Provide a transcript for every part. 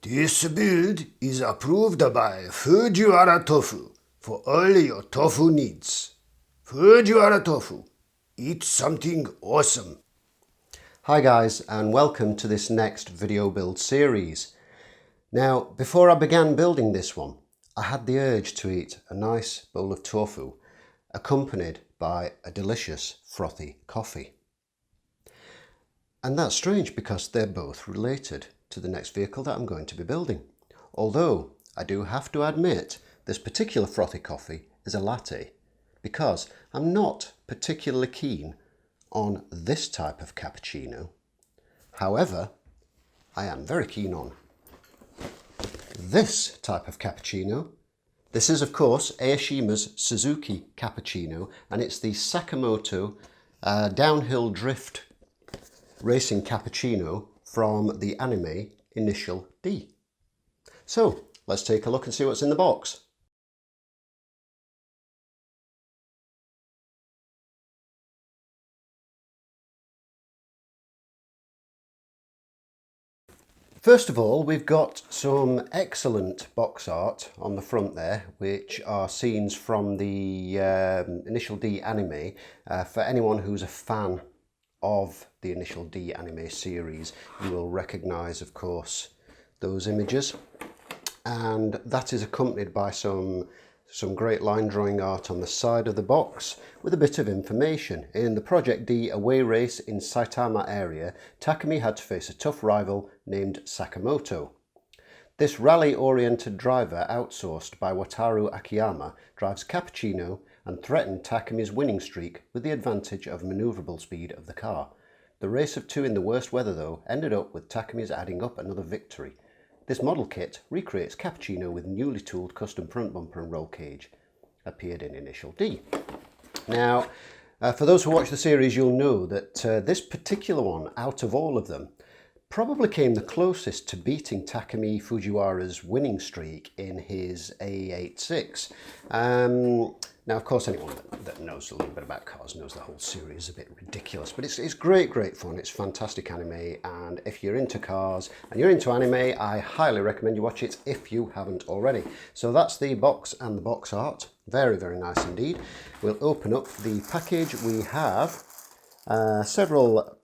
This build is approved by Fujiwara Tofu for all your tofu needs. Fujiwara Tofu, eat something awesome. Hi guys, and welcome to this next video build series. Now, before I began building this one, I had the urge to eat a nice bowl of tofu accompanied by a delicious frothy coffee. And that's strange because they're both related to the next vehicle that I'm going to be building. Although I do have to admit this particular frothy coffee is a latte because I'm not particularly keen on this type of cappuccino. However, I am very keen on this type of cappuccino. This is of course Aoshima's Suzuki Cappucino, and it's the Sakamoto downhill drift racing cappuccino from the anime Initial D. So let's take a look and see what's in the box. First of all, we've got some excellent box art on the front there, which are scenes from the Initial D anime. For anyone who's a fan of the Initial D anime series, you will recognise, of course, those images. And that is accompanied by some great line drawing art on the side of the box with a bit of information. In the Project D away race in Saitama area, Takumi had to face a tough rival named Sakamoto. This rally-oriented driver, outsourced by Wataru Akiyama, drives Cappuccino and threatened Takumi's winning streak with the advantage of manoeuvrable speed of the car. The race of two in the worst weather, though, ended up with Takumi's adding up another victory. This model kit recreates Cappuccino with newly tooled custom front bumper and roll cage. Appeared in Initial D. Now, for those who watch the series, you'll know that this particular one, out of all of them, probably came the closest to beating Takumi Fujiwara's winning streak in his AE86. Now, of course, anyone that knows a little bit about cars knows the whole series is a bit ridiculous, but it's great fun. It's fantastic anime, and if you're into cars and you're into anime, I highly recommend you watch it if you haven't already. So that's the box and the box art. Very nice indeed. We'll open up the package. We have several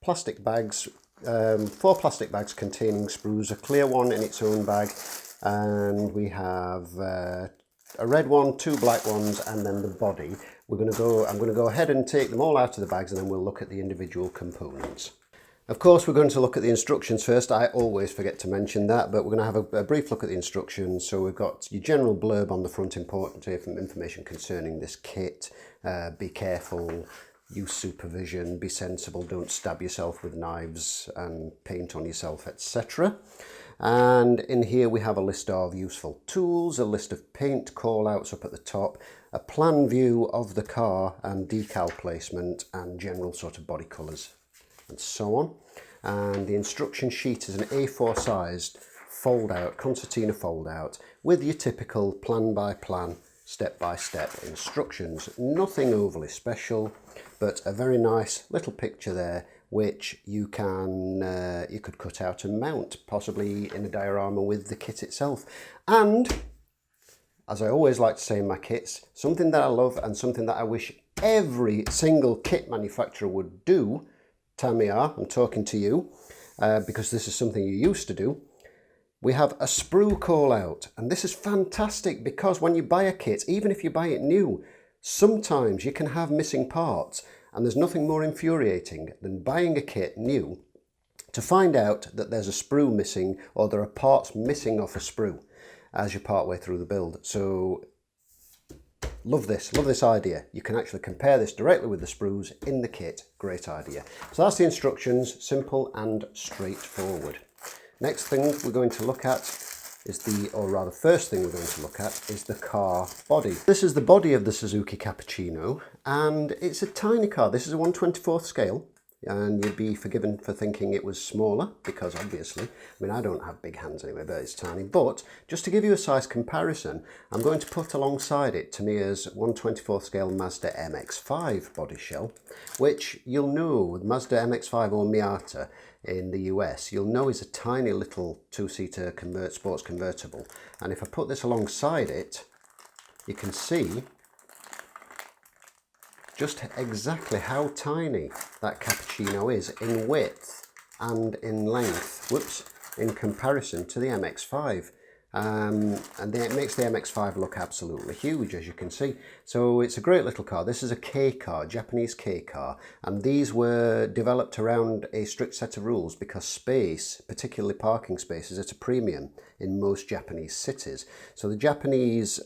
plastic bags, 4 plastic bags containing sprues, a clear one in its own bag, and we have a red one, 2 black ones, and then the body. I'm going to go ahead and take them all out of the bags, and then we'll look at the individual components. Of course, we're going to look at the instructions first. I always forget to mention that, but we're going to have a brief look at the instructions. So we've got your general blurb on the front, important information concerning this kit. Be careful, use supervision, be sensible, don't stab yourself with knives and paint on yourself, etc. And in here we have a list of useful tools, a list of paint call-outs up at the top, a plan view of the car and decal placement and general sort of body colours and so on. And the instruction sheet is an A4 sized fold-out, concertina fold-out with your typical plan-by-plan, step-by-step instructions. Nothing overly special, but a very nice little picture there which you could cut out and mount, possibly in a diorama with the kit itself. And, as I always like to say in my kits, something that I love and something that I wish every single kit manufacturer would do, Tamiya, I'm talking to you, because this is something you used to do. We have a sprue call out, and this is fantastic because when you buy a kit, even if you buy it new, sometimes you can have missing parts. And there's nothing more infuriating than buying a kit new to find out that there's a sprue missing or there are parts missing off a sprue as you part way through the build. So love this idea. You can actually compare this directly with the sprues in the kit. Great idea. So that's the instructions, simple and straightforward. Next thing we're going to look at first thing we're going to look at is the car body. This is the body of the Suzuki Cappuccino, and it's a tiny car. This is a 1/24th scale, and you'd be forgiven for thinking it was smaller, because obviously, I mean, I don't have big hands anyway, but it's tiny. But just to give you a size comparison, I'm going to put alongside it Tamiya's 1/24 scale Mazda MX-5 body shell, which you'll know with Mazda MX-5 or Miata in the US, you'll know is a tiny little two-seater sports convertible. And if I put this alongside it, you can see just exactly how tiny that Cappucino is in width and in length, in comparison to the MX-5. And it makes the MX-5 look absolutely huge, as you can see. So it's a great little car. This is a K car, Japanese K car, and these were developed around a strict set of rules because space, particularly parking space, is at a premium in most Japanese cities. So the Japanese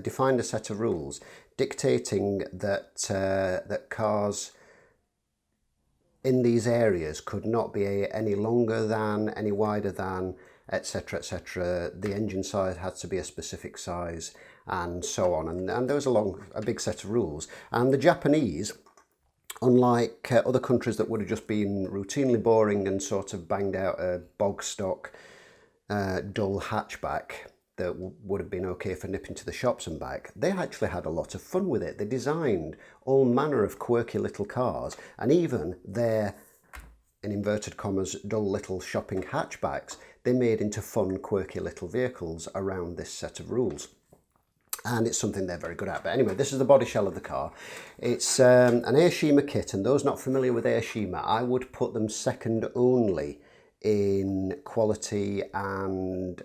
defined a set of rules dictating that that cars in these areas could not be any longer than, any wider than, etc, etc. The engine size had to be a specific size, and so on. And there was a big set of rules. And the Japanese, unlike other countries that would have just been routinely boring and sort of banged out a bog stock dull hatchback that would have been okay for nipping to the shops and back, they actually had a lot of fun with it. They designed all manner of quirky little cars, and even their, in inverted commas, dull little shopping hatchbacks, they made into fun, quirky little vehicles around this set of rules. And it's something they're very good at. But anyway, this is the body shell of the car. It's an Aoshima kit, and those not familiar with Aoshima, I would put them second only in quality and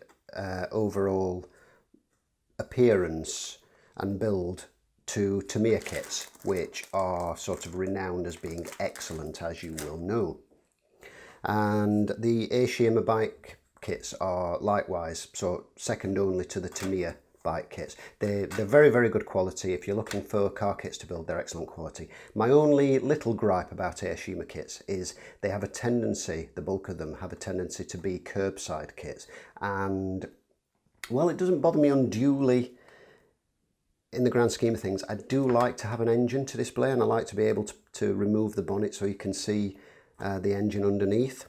overall appearance and build to Tamiya kits, which are sort of renowned as being excellent, as you will know. And the Aoshima bike kits are likewise so second only to the Tamiya bike kits. They're very, very good quality. If you're looking for car kits to build, they're excellent quality. My only little gripe about Aoshima kits is they have a tendency, the bulk of them have a tendency to be curbside kits. And, well, it doesn't bother me unduly in the grand scheme of things. I do like to have an engine to display, and I like to be able to remove the bonnet so you can see the engine underneath.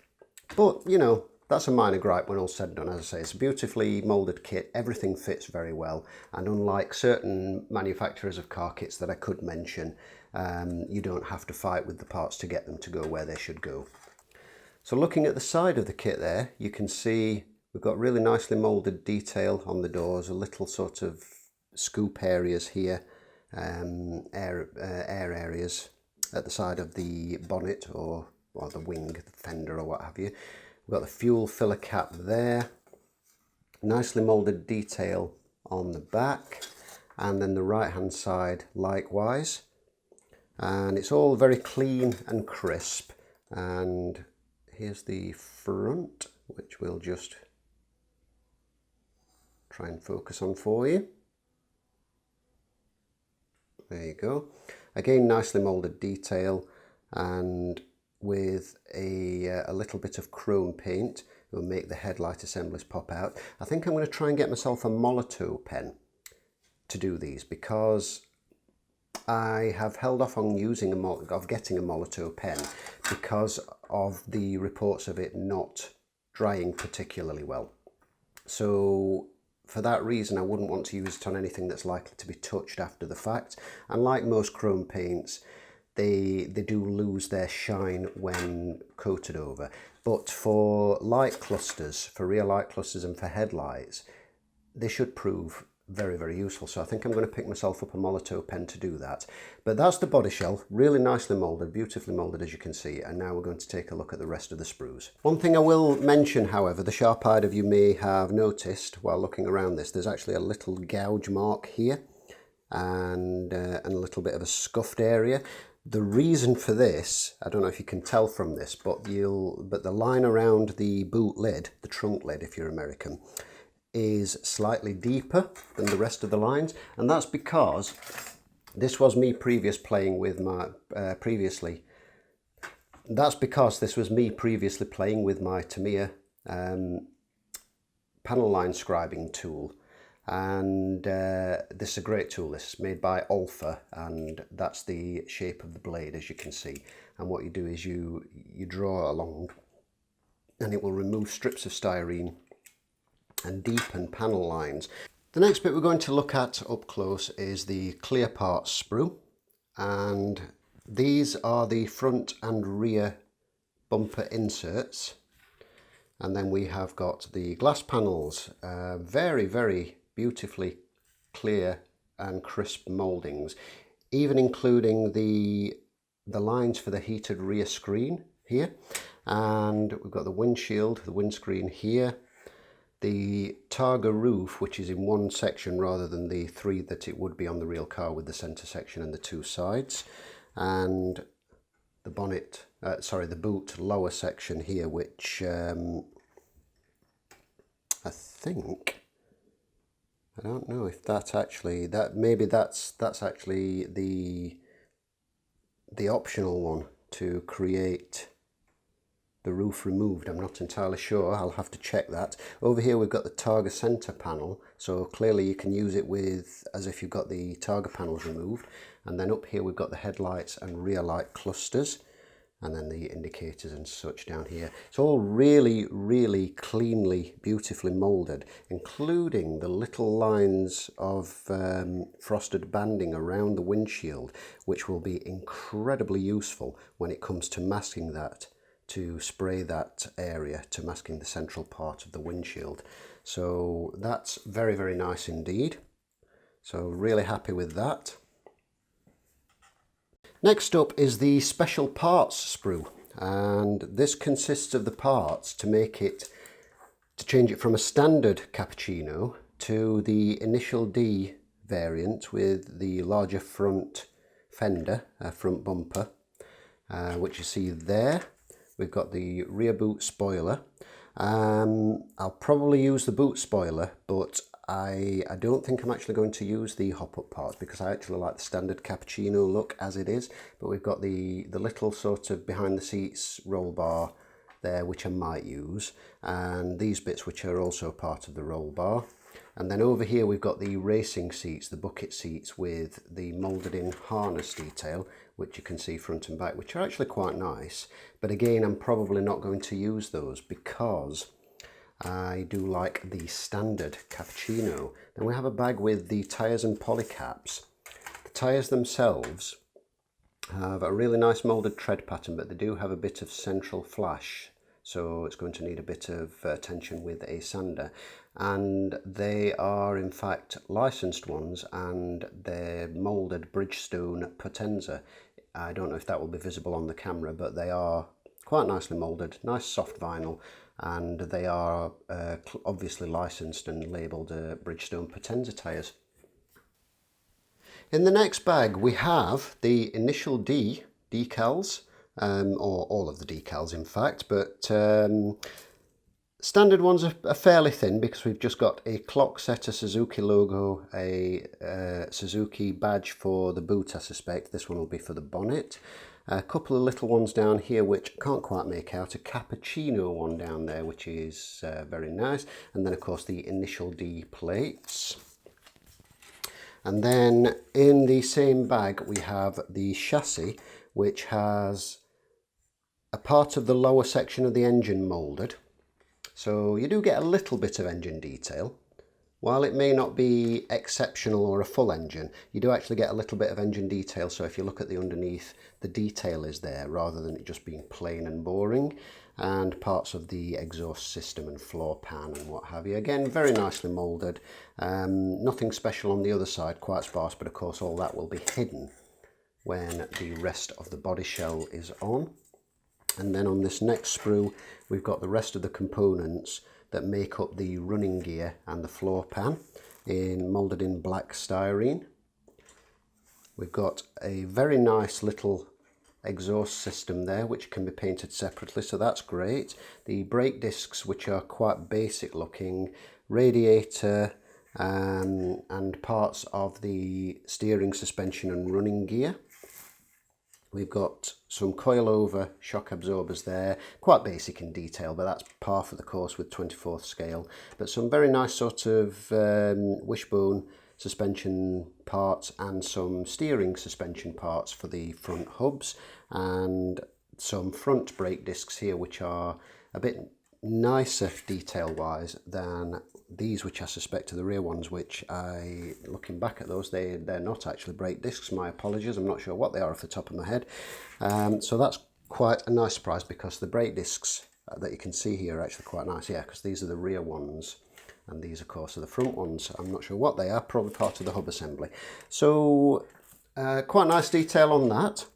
But, you know, that's a minor gripe when all's said and done. As I say, it's a beautifully moulded kit. Everything fits very well. And unlike certain manufacturers of car kits that I could mention, you don't have to fight with the parts to get them to go where they should go. So looking at the side of the kit there, you can see we've got really nicely moulded detail on the doors, a little sort of scoop areas here, air areas at the side of the bonnet or the wing, the fender or what have you. We've got the fuel filler cap there, nicely moulded detail on the back, and then the right hand side likewise. And it's all very clean and crisp. And here's the front, which we'll just try and focus on for you. There you go. Again, nicely moulded detail, and with a little bit of chrome paint. It will make the headlight assemblies pop out. I think I'm going to try and get myself a Molotow pen to do these, because I have held off on getting a Molotow pen because of the reports of it not drying particularly well. So for that reason, I wouldn't want to use it on anything that's likely to be touched after the fact. And like most chrome paints, they do lose their shine when coated over. But for light clusters, for rear light clusters and for headlights, they should prove very, very useful. So I think I'm going to pick myself up a Molotow pen to do that. But that's the body shell, really nicely moulded, beautifully moulded, as you can see. And now we're going to take a look at the rest of the sprues. One thing I will mention, however, the sharp-eyed of you may have noticed while looking around this, there's actually a little gouge mark here and a little bit of a scuffed area. The reason for this, I don't know if you can tell from this, but the line around the boot lid, the trunk lid if you're American, is slightly deeper than the rest of the lines, and that's because this was me previously playing with my Tamiya panel line scribing tool, and this is a great tool. This is made by Alpha, and that's the shape of the blade, as you can see. And what you do is you draw along, and it will remove strips of styrene and deepen panel lines. The next bit we're going to look at up close is the clear parts sprue, and these are the front and rear bumper inserts. And then we have got the glass panels, very, very beautifully clear and crisp mouldings, even including the lines for the heated rear screen here. And we've got the windshield, the windscreen here, the Targa roof, which is in one section rather than the three that it would be on the real car with the centre section and the two sides, and the bonnet, the boot lower section here, which I think, I don't know if that's actually, that's actually the optional one to create the roof removed. I'm not entirely sure, I'll have to check that. Over here we've got the Targa centre panel, so clearly you can use it with as if you've got the Targa panels removed. And then up here we've got the headlights and rear light clusters, and then the indicators and such down here. It's all really, really cleanly, beautifully moulded, including the little lines of frosted banding around the windshield, which will be incredibly useful when it comes to masking that, to spray that area, to masking the central part of the windshield. So that's very, very nice indeed. So really happy with that. Next up is the special parts sprue, and this consists of the parts to change it from a standard Cappucino to the Initial D variant with the larger front fender, front bumper, which you see there. We've got the rear boot spoiler. I'll probably use the boot spoiler, but I don't think I'm actually going to use the hop-up parts because I actually like the standard Cappucino look as it is. But we've got the little sort of behind the seats roll bar there, which I might use, and these bits which are also part of the roll bar. And then over here we've got the racing seats, the bucket seats with the moulded in harness detail, which you can see front and back, which are actually quite nice. But again, I'm probably not going to use those because I do like the standard Cappucino. Then we have a bag with the tyres and polycaps. The tyres themselves have a really nice moulded tread pattern, but they do have a bit of central flash, so it's going to need a bit of attention with a sander. And they are in fact licensed ones, and they're moulded Bridgestone Potenza. I don't know if that will be visible on the camera, but they are quite nicely moulded, nice soft vinyl, and they are obviously licensed and labelled Bridgestone Potenza tyres. In the next bag we have the Initial D decals, or all of the decals in fact, but standard ones are fairly thin because we've just got a clock set, a Suzuki logo, a Suzuki badge for the boot I suspect. This one will be for the bonnet. A couple of little ones down here which I can't quite make out, a Cappucino one down there which is very nice, and then of course the Initial D plates. And then in the same bag we have the chassis, which has a part of the lower section of the engine moulded. So you do get a little bit of engine detail. While it may not be exceptional or a full engine, you do actually get a little bit of engine detail. So if you look at the underneath, the detail is there rather than it just being plain and boring. And parts of the exhaust system and floor pan and what have you. Again, very nicely moulded. Nothing special on the other side, quite sparse, but of course all that will be hidden when the rest of the body shell is on. And then on this next sprue, we've got the rest of the components that make up the running gear and the floor pan, moulded in black styrene. We've got a very nice little exhaust system there which can be painted separately, so that's great. The brake discs, which are quite basic looking, radiator and parts of the steering, suspension and running gear. We've got some coil-over shock absorbers there, quite basic in detail, but that's par for the course with 24th scale. But some very nice sort of wishbone suspension parts and some steering suspension parts for the front hubs, and some front brake discs here which are a bit nicer detail-wise than these, which I suspect are the rear ones, which looking back at those, they're not actually brake discs. My apologies, I'm not sure what they are off the top of my head. So that's quite a nice surprise, because the brake discs that you can see here are actually quite nice. Yeah, because these are the rear ones, and these, of course, are the front ones. I'm not sure what they are, probably part of the hub assembly. So quite nice detail on that.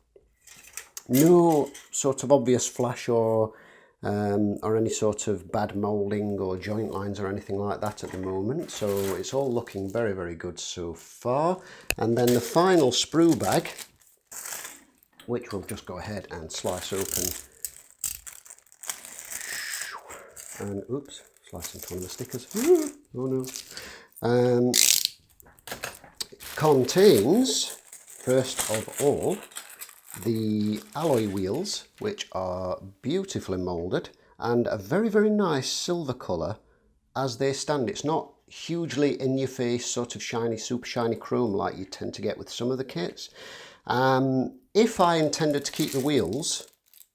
No sort of obvious flash or any sort of bad moulding or joint lines or anything like that at the moment. So it's all looking very, very good so far. And then the final sprue bag, which we'll just go ahead and slice open. And oops, slice into one of the stickers. Oh no. Contains, first of all, the alloy wheels, which are beautifully moulded and a very, very nice silver colour as they stand. It's not hugely in your face sort of shiny, super shiny chrome like you tend to get with some of the kits. If I intended to keep the wheels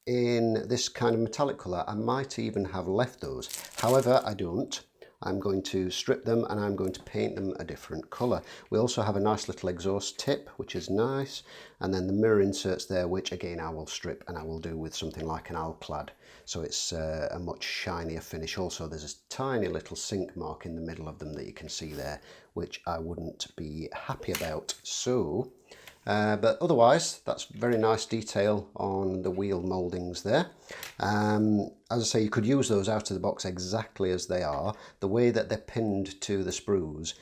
in this kind of metallic colour, I might even have left those. However, I don't. I'm going to strip them and I'm going to paint them a different colour. We also have a nice little exhaust tip, which is nice, and then the mirror inserts there, which again I will strip and I will do with something like an alclad, so it's a much shinier finish. Also, there's a tiny little sink mark in the middle of them that you can see there, which I wouldn't be happy about. So but otherwise, that's very nice detail on the wheel mouldings there. As I say, you could use those out of the box exactly as they are. The way that they're pinned to the sprues,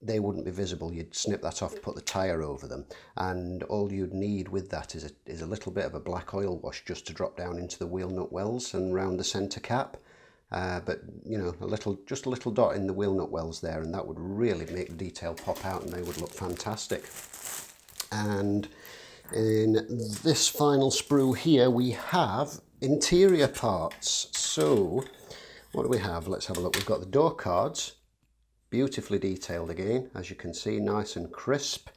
they wouldn't be visible. You'd snip that off, put the tyre over them, and all you'd need with that is a little bit of a black oil wash just to drop down into the wheel nut wells and round the centre cap. But you know, just a little dot in the wheel nut wells there, and that would really make the detail pop out and they would look fantastic. And in this final sprue here, we have interior parts. So what do we have? Let's have a look. We've got the door cards, beautifully detailed again, as you can see, nice and crisp.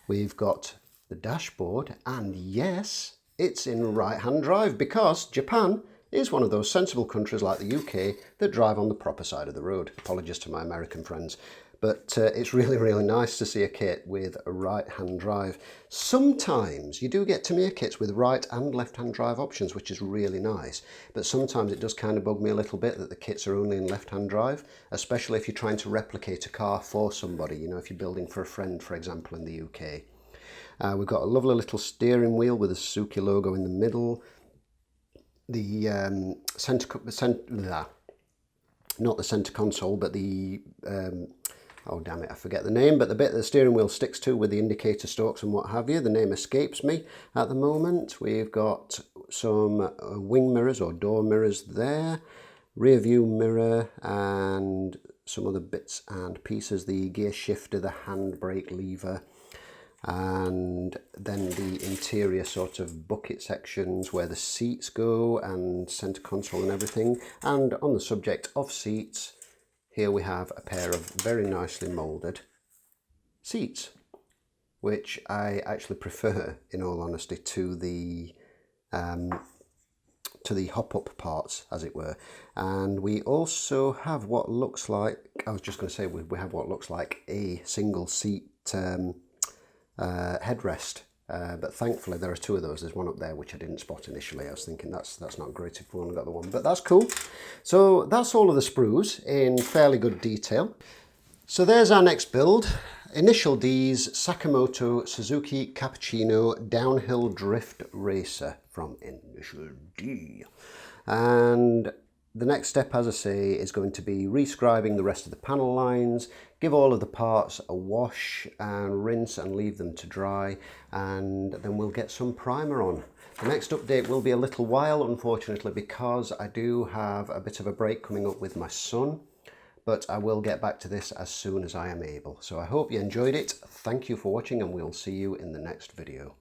We've got the dashboard, and yes, it's in right-hand drive, because Japan is one of those sensible countries like the UK that drive on the proper side of the road. Apologies to my American friends. But it's really, really nice to see a kit with a right-hand drive. Sometimes you do get Tamiya kits with right and left-hand drive options, which is really nice. But sometimes it does kind of bug me a little bit that the kits are only in left-hand drive, especially if you're trying to replicate a car for somebody, you know, if you're building for a friend, for example, in the UK. We've got a lovely little steering wheel with a Suzuki logo in the middle. The not the center console, but the oh damn it, I forget the name, but the bit the steering wheel sticks to with the indicator stalks and what have you, the name escapes me at the moment. We've got some wing mirrors or door mirrors there, rear view mirror, and some other bits and pieces, the gear shifter, the handbrake lever, and then the interior sort of bucket sections where the seats go and center console and everything. And on the subject of seats, here we have a pair of very nicely moulded seats, which I actually prefer, in all honesty, to the hop-up parts, as it were. And we also have what looks like, I was just going to say, we have what looks like a single seat headrest, but thankfully there are two of those. There's one up there which I didn't spot initially. I was thinking that's not great if we only got the one, but that's cool. So that's all of the sprues in fairly good detail. So there's our next build. Initial D's Sakamoto Suzuki Cappucino Downhill Drift Racer from Initial D. And the next step, as I say, is going to be rescribing the rest of the panel lines, give all of the parts a wash and rinse and leave them to dry, and then we'll get some primer on. The next update will be a little while, unfortunately, because I do have a bit of a break coming up with my son, but I will get back to this as soon as I am able. So I hope you enjoyed it. Thank you for watching, and we'll see you in the next video.